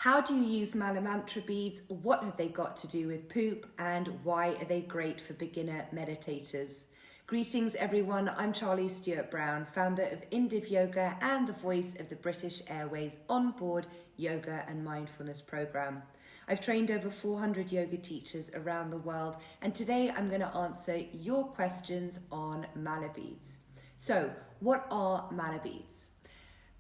How do you use Mala Mantra beads? What have they got to do with poop? And why are they great for beginner meditators? Greetings everyone, I'm Charlie Stewart Brown, founder of Indiv Yoga and the voice of the British Airways onboard yoga and mindfulness program. I've trained over 400 yoga teachers around the world, and today I'm going to answer your questions on Mala beads. So, what are Mala beads?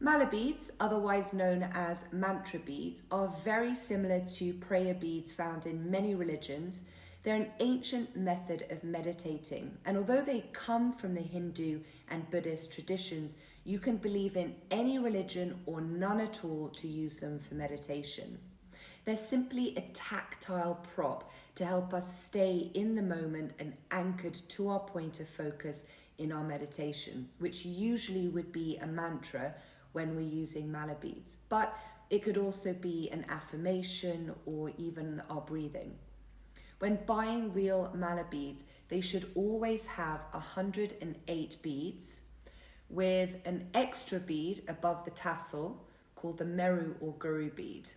Mala beads, otherwise known as mantra beads, are very similar to prayer beads found in many religions. They're an ancient method of meditating, and although they come from the Hindu and Buddhist traditions, you can believe in any religion or none at all to use them for meditation. They're simply a tactile prop to help us stay in the moment and anchored to our point of focus in our meditation, which usually would be a mantra when we're using Mala beads, but it could also be an affirmation or even our breathing. When buying real Mala beads, they should always have 108 beads with an extra bead above the tassel called the Meru or Guru bead.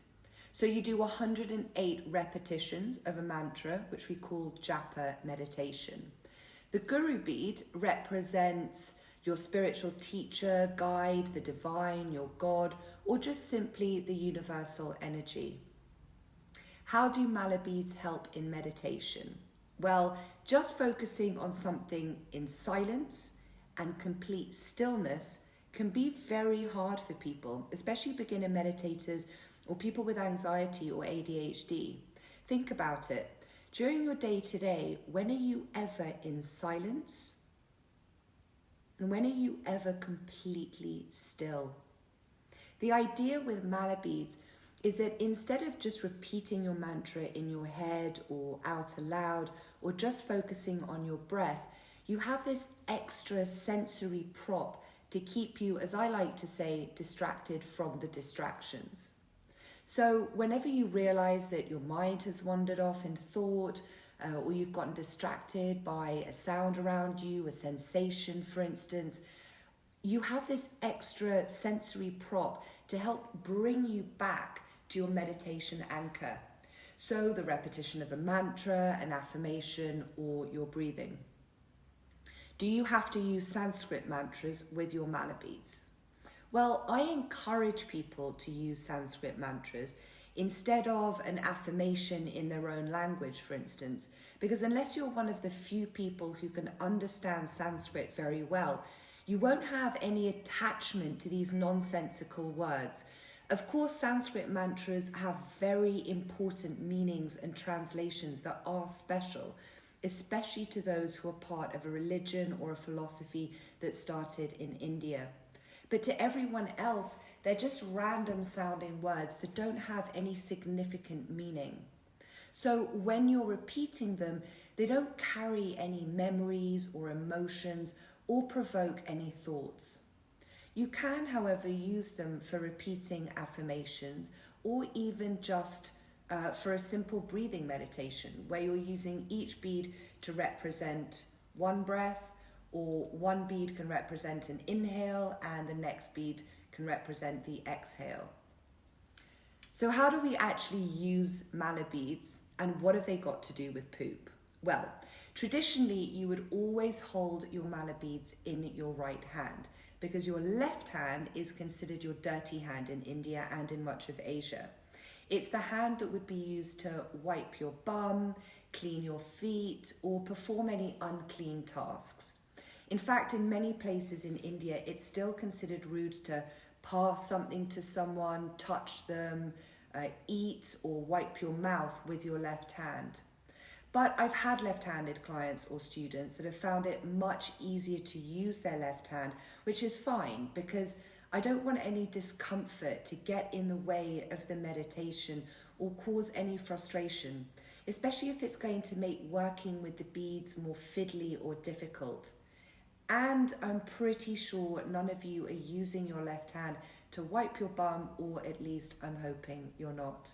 So you do 108 repetitions of a mantra, which we call japa meditation. The Guru bead represents your spiritual teacher, guide, the divine, your God, or just simply the universal energy. How do Mala beads help in meditation? Well, just focusing on something in silence and complete stillness can be very hard for people, especially beginner meditators or people with anxiety or ADHD. Think about it. During your day-to-day, when are you ever in silence? And when are you ever completely still? The idea with Mala beads is that instead of just repeating your mantra in your head or out aloud or just focusing on your breath, you have this extra sensory prop to keep you, as I like to say, distracted from the distractions. So whenever you realize that your mind has wandered off in thought, or you've gotten distracted by a sound around you, a sensation, for instance, you have this extra sensory prop to help bring you back to your meditation anchor. So the repetition of a mantra, an affirmation, or your breathing. Do you have to use Sanskrit mantras with your Mala beads? Well, I encourage people to use Sanskrit mantras instead of an affirmation in their own language, for instance, because unless you're one of the few people who can understand Sanskrit very well, you won't have any attachment to these nonsensical words. Of course, Sanskrit mantras have very important meanings and translations that are special, especially to those who are part of a religion or a philosophy that started in India. But to everyone else, they're just random sounding words that don't have any significant meaning. So when you're repeating them, they don't carry any memories or emotions or provoke any thoughts. You can, however, use them for repeating affirmations or even just for a simple breathing meditation where you're using each bead to represent one breath, or one bead can represent an inhale and the next bead can represent the exhale. So how do we actually use Mala beads, and what have they got to do with poop? Well, traditionally you would always hold your Mala beads in your right hand because your left hand is considered your dirty hand in India and in much of Asia. It's the hand that would be used to wipe your bum, clean your feet, or perform any unclean tasks. In fact, in many places in India, it's still considered rude to pass something to someone, touch them, eat or wipe your mouth with your left hand. But I've had left-handed clients or students that have found it much easier to use their left hand, which is fine because I don't want any discomfort to get in the way of the meditation or cause any frustration, especially if it's going to make working with the beads more fiddly or difficult. And I'm pretty sure none of you are using your left hand to wipe your bum, or at least I'm hoping you're not.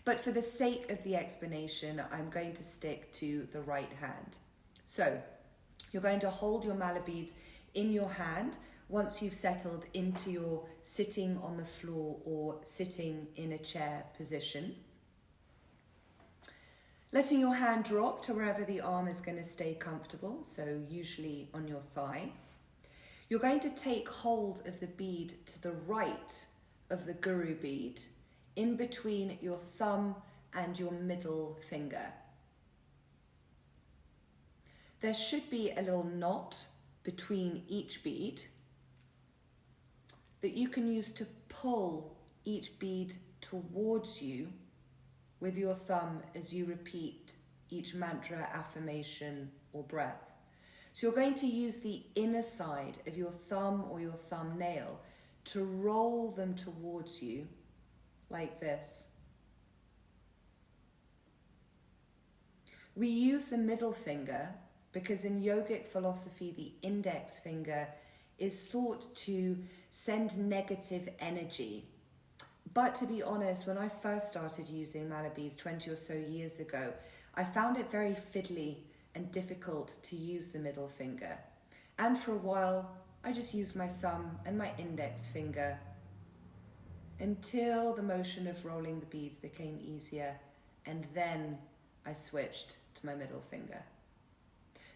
But for the sake of the explanation, I'm going to stick to the right hand. So you're going to hold your Mala beads in your hand once you've settled into your sitting on the floor or sitting in a chair position. Letting your hand drop to wherever the arm is going to stay comfortable, so usually on your thigh. You're going to take hold of the bead to the right of the guru bead, in between your thumb and your middle finger. There should be a little knot between each bead that you can use to pull each bead towards you with your thumb as you repeat each mantra, affirmation, or breath. So you're going to use the inner side of your thumb or your thumbnail to roll them towards you like this. We use the middle finger because in yogic philosophy, the index finger is thought to send negative energy. But to be honest, when I first started using mala beads 20 or so years ago, I found it very fiddly and difficult to use the middle finger. And for a while, I just used my thumb and my index finger until the motion of rolling the beads became easier, and then I switched to my middle finger.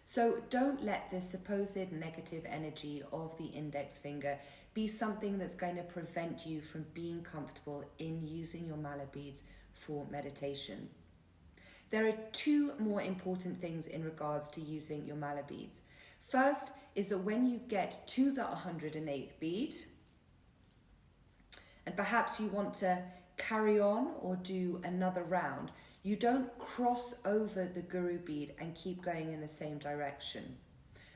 So don't let the supposed negative energy of the index finger be something that's going to prevent you from being comfortable in using your mala beads for meditation. There are two more important things in regards to using your mala beads. First is that when you get to the 108th bead, and perhaps you want to carry on or do another round, you don't cross over the guru bead and keep going in the same direction.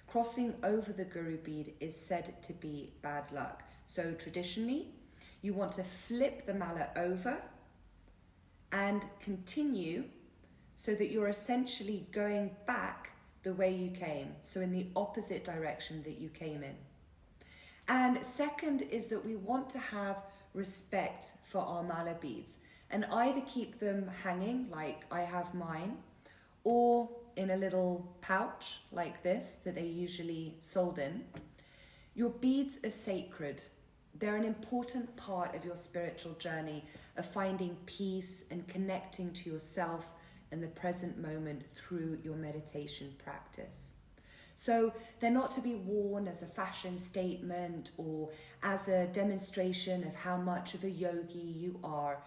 Crossing over the guru bead is said to be bad luck. So traditionally, you want to flip the mala over and continue so that you're essentially going back the way you came, so in the opposite direction that you came in. And second is that we want to have respect for our mala beads and either keep them hanging like I have mine, or in a little pouch like this that they usually sold in. Your beads are sacred. They're an important part of your spiritual journey of finding peace and connecting to yourself and the present moment through your meditation practice. So they're not to be worn as a fashion statement or as a demonstration of how much of a yogi you are.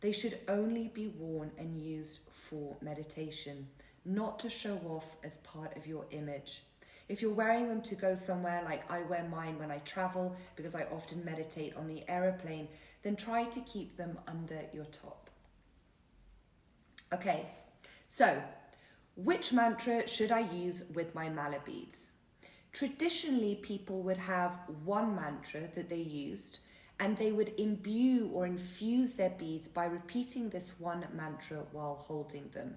They should only be worn and used for meditation, not to show off as part of your image. If you're wearing them to go somewhere, like I wear mine when I travel because I often meditate on the aeroplane, then try to keep them under your top. Okay, so which mantra should I use with my mala beads? Traditionally, people would have one mantra that they used, and they would imbue or infuse their beads by repeating this one mantra while holding them.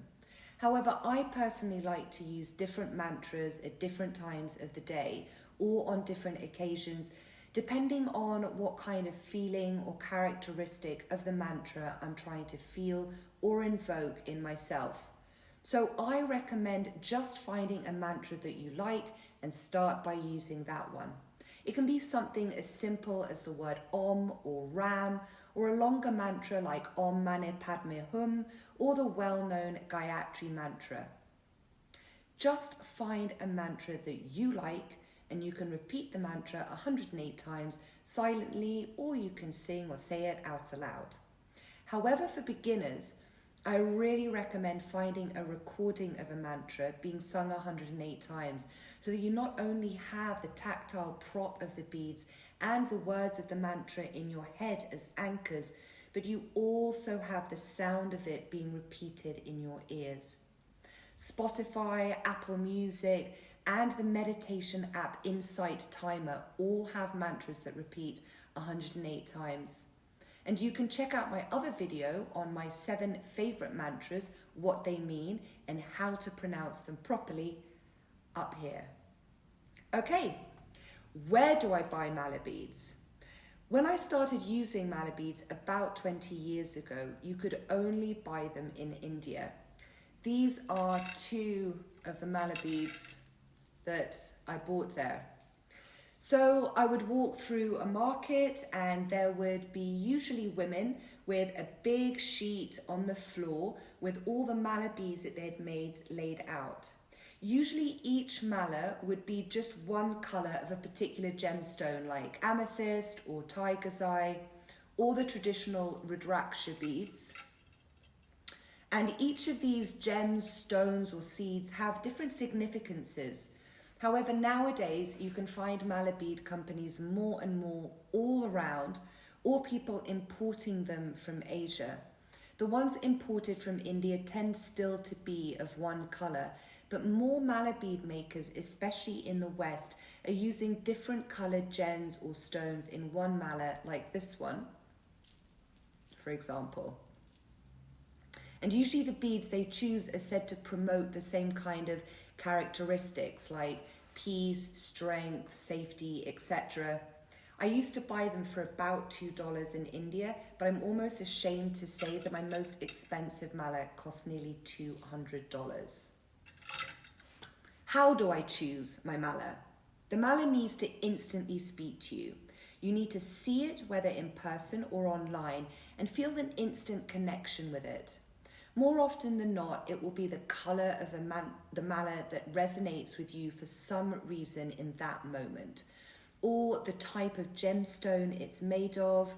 However, I personally like to use different mantras at different times of the day or on different occasions, depending on what kind of feeling or characteristic of the mantra I'm trying to feel or invoke in myself. So I recommend just finding a mantra that you like and start by using that one. It can be something as simple as the word Om or Ram, or a longer mantra like Om Mani Padme Hum, or the well-known Gayatri mantra. Just find a mantra that you like, and you can repeat the mantra 108 times silently, or you can sing or say it out aloud. However, for beginners, I really recommend finding a recording of a mantra being sung 108 times so that you not only have the tactile prop of the beads and the words of the mantra in your head as anchors, but you also have the sound of it being repeated in your ears. Spotify, Apple Music, and the meditation app Insight Timer all have mantras that repeat 108 times. And you can check out my other video on my 7 favorite mantras, what they mean, and how to pronounce them properly up here. Okay, where do I buy mala beads? When I started using mala beads about 20 years ago, you could only buy them in India. These are 2 of the mala beads that I bought there. So I would walk through a market and there would be usually women with a big sheet on the floor with all the mala beads that they'd made laid out. Usually each mala would be just one colour of a particular gemstone like amethyst or tiger's eye or the traditional Rudraksha beads. And each of these gems, stones or seeds have different significances. However, nowadays you can find mala bead companies more and more all around, or people importing them from Asia. The ones imported from India tend still to be of one colour, but more mala bead makers, especially in the West, are using different coloured gems or stones in one mala, like this one, for example. And usually the beads they choose are said to promote the same kind of characteristics like peace, strength, safety, etc. I used to buy them for about $2 in India, but I'm almost ashamed to say that my most expensive mala cost nearly $200. How do I choose my mala? The mala needs to instantly speak to you. You need to see it, whether in person or online, and feel an instant connection with it. More often than not, it will be the colour of the mala that resonates with you for some reason in that moment, or the type of gemstone it's made of,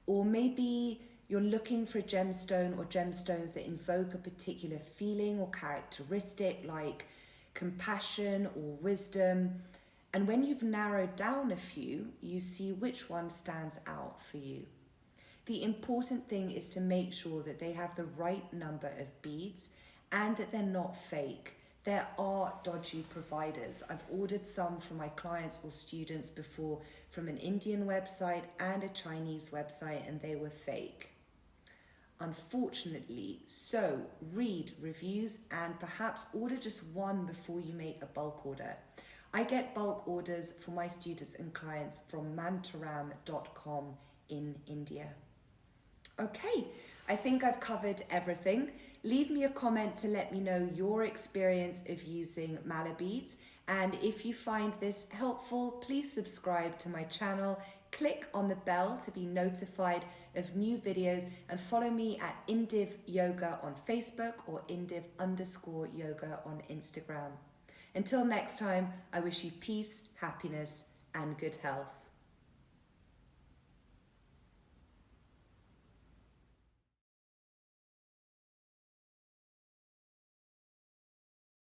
or maybe you're looking for a gemstone or gemstones that invoke a particular feeling or characteristic like compassion or wisdom. And when you've narrowed down a few, you see which one stands out for you. The important thing is to make sure that they have the right number of beads and that they're not fake. There are dodgy providers. I've ordered some for my clients or students before from an Indian website and a Chinese website, and they were fake. Unfortunately, so read reviews and perhaps order just one before you make a bulk order. I get bulk orders for my students and clients from mantaram.com in India. Okay, I think I've covered everything. Leave me a comment to let me know your experience of using mala beads. And if you find this helpful, please subscribe to my channel. Click on the bell to be notified of new videos and follow me at Indiv Yoga on Facebook or Indiv_yoga on Instagram. Until next time, I wish you peace, happiness, and good health.